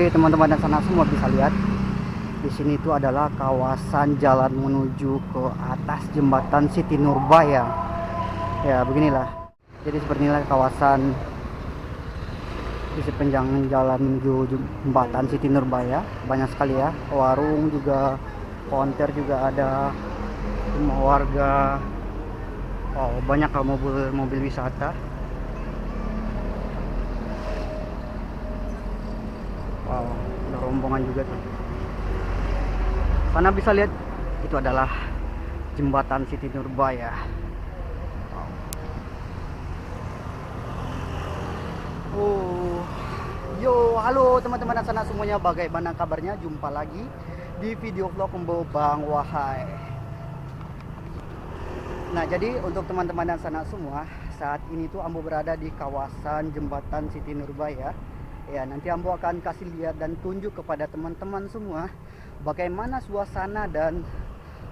Jadi teman-teman dan sana semua bisa lihat di sini itu adalah kawasan jalan menuju ke atas jembatan Siti Nurbaya. Ya beginilah. Jadi seperti inilah kawasan di sepanjang jalan menuju jembatan Siti Nurbaya. Banyak sekali ya, warung juga, konter juga ada, rumah warga. Oh, banyak kalau mobil wisata. Wow, ada rombongan juga tuh. Sana bisa lihat itu adalah jembatan Siti Nurbaya. Wow. Oh, yo, halo teman-teman sana semuanya, bagaimana kabarnya? Jumpa lagi di video vlog Embo Bang Wahai. Nah, jadi untuk teman-teman dan sana semua, saat ini tuh Ambo berada di kawasan jembatan Siti Nurbaya. Ya, nanti Ambo akan kasih lihat dan tunjuk kepada teman-teman semua bagaimana suasana dan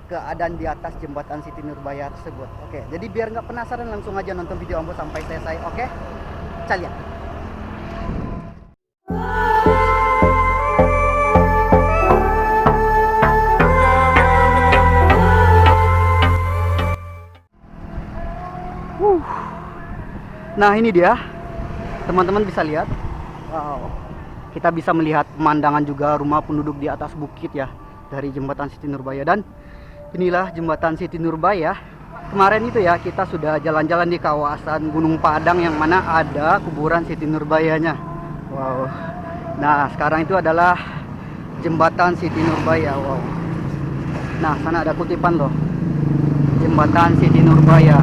keadaan di atas jembatan Siti Nurbaya tersebut. Oke, jadi biar nggak penasaran, langsung aja nonton video Ambo sampai selesai. Oke, kita lihat. Nah, ini dia, teman-teman bisa lihat. Wow, kita bisa melihat pemandangan juga rumah penduduk di atas bukit ya, dari jembatan Siti Nurbaya. Dan inilah jembatan Siti Nurbaya. Kemarin itu ya kita sudah jalan-jalan di kawasan Gunung Padang yang mana ada kuburan Siti Nurbayanya. Wow. Nah, sekarang itu adalah jembatan Siti Nurbaya. Wow. Nah, sana ada kutipan loh, jembatan Siti Nurbaya.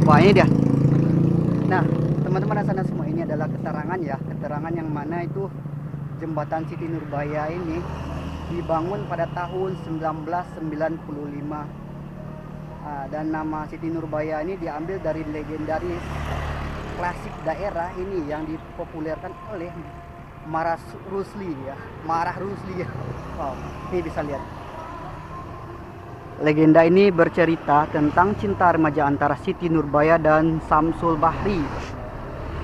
Wah, ini dia. Nah, teman-teman sana semua, ini adalah keterangan ya, keterangan yang mana itu jembatan Siti Nurbaya ini dibangun pada tahun 1995. Dan nama Siti Nurbaya ini diambil dari legendaris klasik daerah ini yang dipopulerkan oleh Marah Rusli ya. Wow, ini bisa lihat. Legenda ini bercerita tentang cinta remaja antara Siti Nurbaya dan Samsul Bahri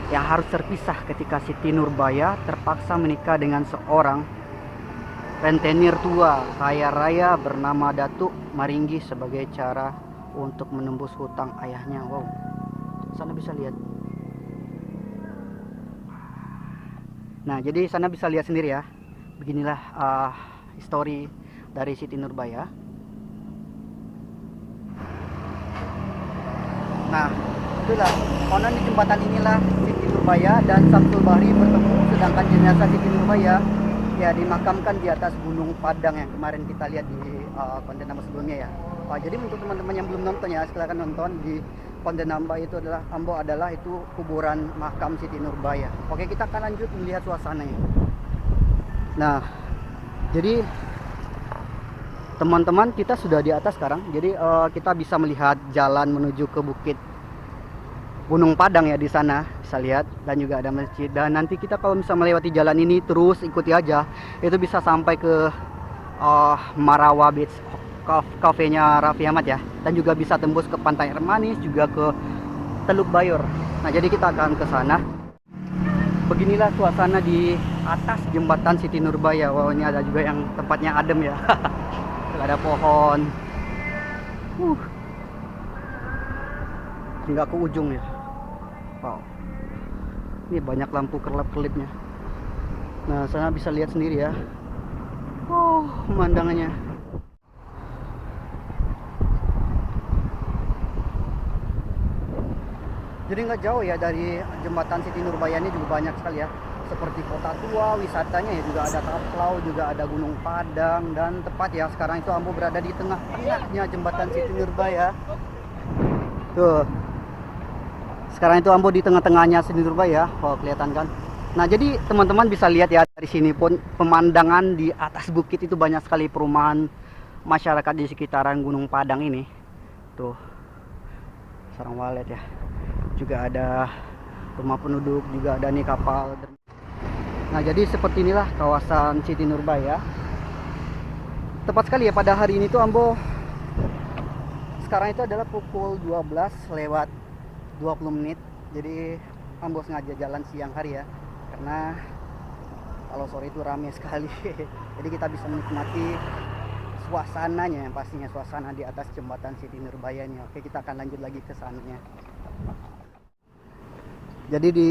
yang harus terpisah ketika Siti Nurbaya terpaksa menikah dengan seorang rentenir tua kaya raya bernama Datuk Maringgi sebagai cara untuk menembus hutang ayahnya. Wow, sana bisa lihat. Nah, jadi sana bisa lihat sendiri ya. Beginilah histori dari Siti Nurbaya. Nah, itulah konon di jembatan inilah Siti Nurbaya dan Samsul Bahri bertemu, sedangkan jenazah Siti Nurbaya ya dimakamkan di atas Gunung Padang yang kemarin kita lihat di konten nama sebelumnya ya. Jadi untuk teman-teman yang belum nonton ya, silahkan nonton di konten nambah. Itu adalah Ambo adalah itu kuburan makam Siti Nurbaya. Oke, kita akan lanjut melihat suasananya. Nah, jadi teman-teman, kita sudah di atas sekarang. Jadi kita bisa melihat jalan menuju ke bukit Gunung Padang ya, di sana bisa lihat, dan juga ada masjid. Dan nanti kita kalau bisa melewati jalan ini terus ikuti aja, itu bisa sampai ke Marawa Beach, kafenya Raffi Ahmad ya, dan juga bisa tembus ke Pantai Air Manis, juga ke Teluk Bayur. Nah, jadi kita akan ke sana. Beginilah suasana di atas jembatan Siti Nurbaya. Wow, ini ada juga yang tempatnya adem ya. Ada pohon. Hingga ke ujung ya. Wow. Ini banyak lampu kerlap-kelipnya. Nah, sana bisa lihat sendiri ya. Oh, pemandangannya. Jadi nggak jauh ya dari jembatan Siti Nurbaya ini, juga banyak sekali ya. Seperti kota tua, wisatanya ya, juga ada Kaplau, juga ada Gunung Padang. Dan tepat ya, sekarang itu Ambo berada di tengah-tengahnya jembatan Siti Nurbaya. Tuh, sekarang itu Ambo di tengah-tengahnya Siti Nurbaya. Oh, kelihatan kan? Nah, jadi teman-teman bisa lihat ya, dari sini pun pemandangan di atas bukit itu banyak sekali perumahan masyarakat di sekitaran Gunung Padang ini. Tuh, sarang walet ya. Juga ada rumah penduduk, juga ada nih kapal. Nah, jadi seperti inilah kawasan Siti Nurbaya. Tepat sekali ya, pada hari ini tuh Ambo, sekarang itu adalah pukul 12 lewat 20 menit. Jadi Ambo sengaja jalan siang hari ya, karena Kalau sore itu ramai sekali. Jadi kita bisa menikmati suasananya, yang pastinya suasana di atas jembatan Siti Nurbaya ini. Oke, kita akan lanjut lagi ke sananya. Jadi di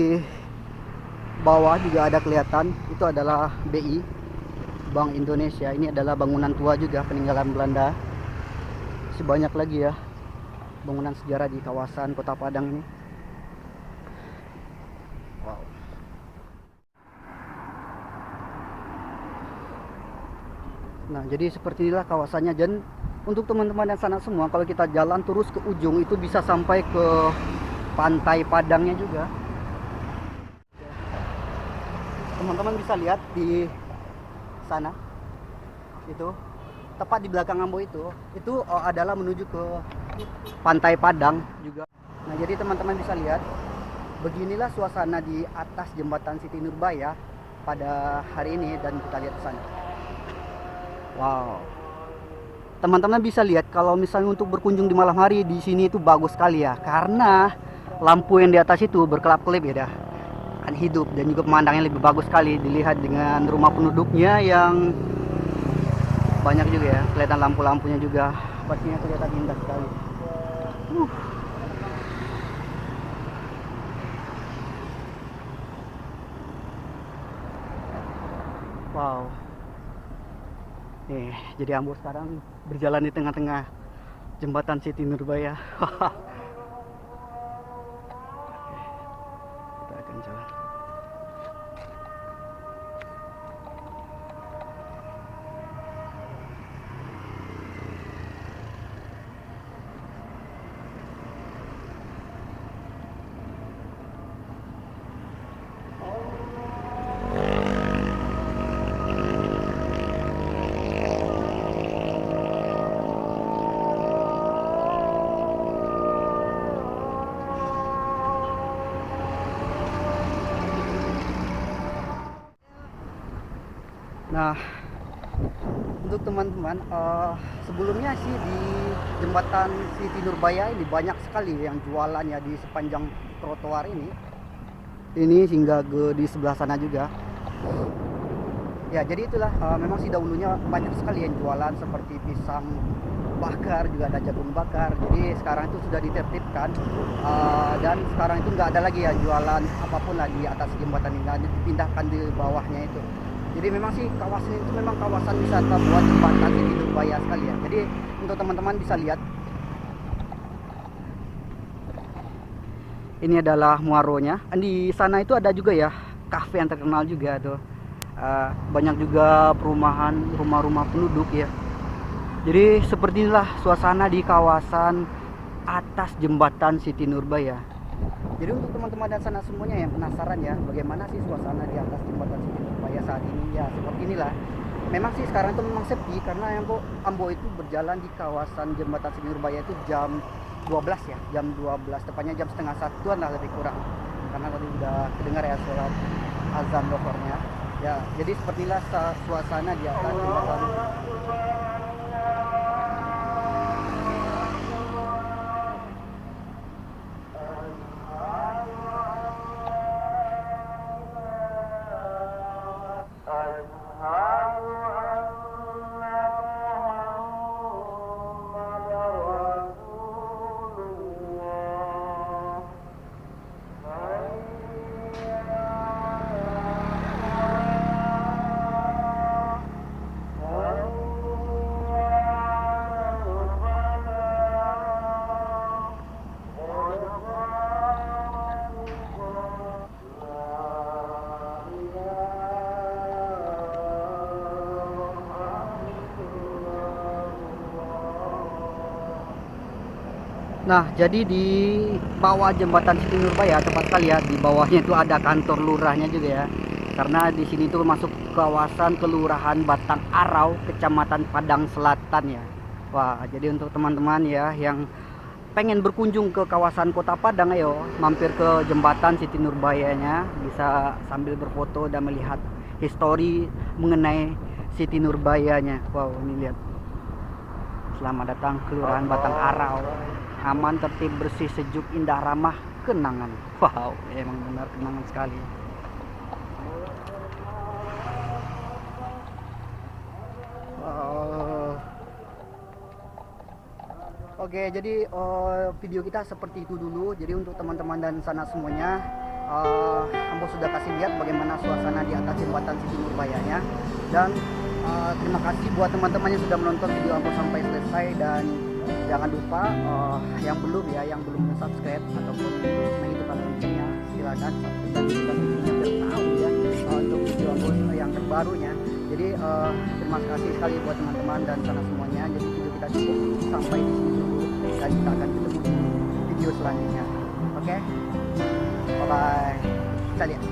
bawah juga ada kelihatan, itu adalah BI, Bank Indonesia. Ini adalah bangunan tua juga peninggalan Belanda. Masih banyak lagi ya bangunan sejarah di kawasan Kota Padang ini. Wow. Nah, jadi seperti inilah kawasannya. Dan untuk teman-teman yang sana semua, kalau kita jalan terus ke ujung itu bisa sampai ke pantai Padangnya juga. Teman-teman bisa lihat di sana, itu tepat di belakang Ambo itu adalah menuju ke pantai Padang juga. Nah, jadi teman-teman bisa lihat beginilah suasana di atas jembatan Siti Nurbaya pada hari ini. Dan kita lihat ke sana. Wow, teman-teman bisa lihat kalau misalnya untuk berkunjung di malam hari di sini itu bagus sekali ya, karena lampu yang di atas itu berkelap-kelip ya, dah kan hidup, dan juga pemandangannya lebih bagus sekali dilihat dengan rumah penduduknya yang banyak juga ya, kelihatan lampu-lampunya juga, pastinya kelihatan indah sekali. Wow. Nih, jadi Ambo sekarang berjalan di tengah-tengah jembatan Siti Nurbaya. Kita akan jalan. Nah, untuk teman-teman, sebelumnya sih di jembatan Siti Nurbaya ini banyak sekali yang jualan ya di sepanjang trotoar ini. Ini hingga ke di sebelah sana juga. Ya, jadi itulah, memang sih dahulunya banyak sekali yang jualan seperti pisang bakar, juga ada jagung bakar. Jadi sekarang itu sudah ditertibkan, dan sekarang itu nggak ada lagi ya jualan apapun lah di atas jembatan ini, dipindahkan di bawahnya itu. Jadi memang sih kawasan itu memang kawasan wisata buat jembatan Siti Nurbaya sekali ya. Jadi untuk teman-teman bisa lihat, ini adalah muaronya. Di sana itu ada juga ya kafe yang terkenal juga tuh. Banyak juga perumahan, rumah-rumah penduduk ya. Jadi seperti inilah suasana di kawasan atas jembatan Siti Nurbaya. Jadi untuk teman-teman dan sana semuanya yang penasaran ya, bagaimana sih suasana di atas jembatan Siti Nurbaya saat ini, ya seperti inilah. Memang sih sekarang itu memang sepi, karena Ambo itu berjalan di kawasan jembatan Siti Nurbaya itu jam 12 ya, jam 12, tepatnya jam setengah satuan lah lebih kurang, karena tadi udah kedengar ya suara azan dohornya ya. Jadi seperti inilah suasana di atas jembatan. Nah, jadi di bawah jembatan Siti Nurbaya, tepat sekali ya, di bawahnya itu ada kantor lurahnya juga ya. Karena di sini tuh masuk kawasan Kelurahan Batang Arau, Kecamatan Padang Selatan ya. Wah, jadi untuk teman-teman ya yang pengen berkunjung ke kawasan Kota Padang, ayo mampir ke jembatan Siti Nurbayanya, bisa sambil berfoto dan melihat histori mengenai Siti Nurbayanya. Wow, ini lihat. Selamat datang Kelurahan Batang Arau. Aman, tertib, bersih, sejuk, indah, ramah, kenangan. Wow, emang benar kenangan sekali. Oke, jadi video kita seperti itu dulu. Jadi untuk teman-teman dan sana semuanya, Ambo sudah kasih lihat bagaimana suasana di atas jembatan Siti Nurbayanya. Dan terima kasih buat teman-teman yang sudah menonton video Ambo sampai selesai. Dan jangan lupa yang belum subscribe ataupun menghidupkan loncengnya, silakan subscribe dan juga loncengnya biar tahu ya untuk video Ambo yang terbarunya. Jadi terima kasih sekali buat teman-teman dan sana semuanya. Jadi video kita cukup sampai di sini dulu dan kita akan ketemu di video selanjutnya. Oke, bye bye. Kita lihat.